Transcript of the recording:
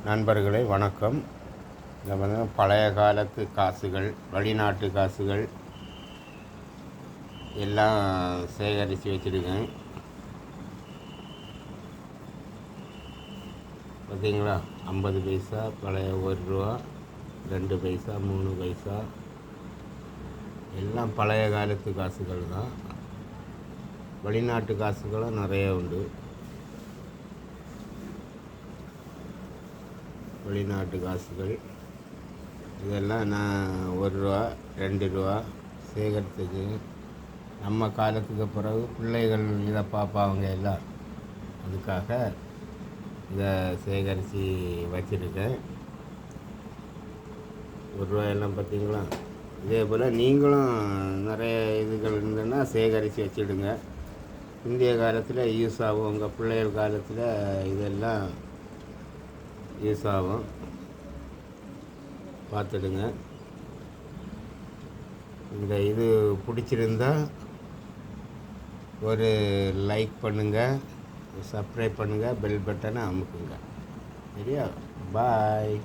நண்பர்களே வணக்கம். இதில் வந்து பழைய காலத்து காசுகள், வெளிநாட்டு காசுகள் எல்லாம் சேகரித்து வச்சுருக்கேன். பார்த்தீங்களா, 50 பைசா, பழைய 1 ரூபா, 2 பைசா, 3 பைசா எல்லாம் பழைய காலத்து காசுகள் தான். வெளிநாட்டு காசுகளும் நிறைய உண்டு. வெளிநாட்டு காசுகள் இதெல்லாம் நான் 1 ரூபா, 2 ரூபா சேகரித்தது. நம்ம காலத்துக்கு பிறகு பிள்ளைகள் இதை பார்ப்பாங்க எல்லாம், அதுக்காக இதை சேகரித்து வச்சுருக்கேன். 1 ரூபாயெல்லாம் பார்த்தீங்களா. இதே போல் நீங்களும் நிறைய இதுகள் இருந்ததுன்னா சேகரித்து வச்சுடுங்க. இந்திய காலத்தில் யூஸ் ஆகும், உங்கள் பிள்ளைகள் காலத்தில் இதெல்லாம் யூஸ் ஆகும். பார்த்துடுங்க. இந்த இது பிடிச்சிருந்தா ஒரு லைக் பண்ணுங்கள், சப்ஸ்கிரைப் பண்ணுங்கள், பெல் பட்டனை அமுக்குங்க. சரியா? பாய்.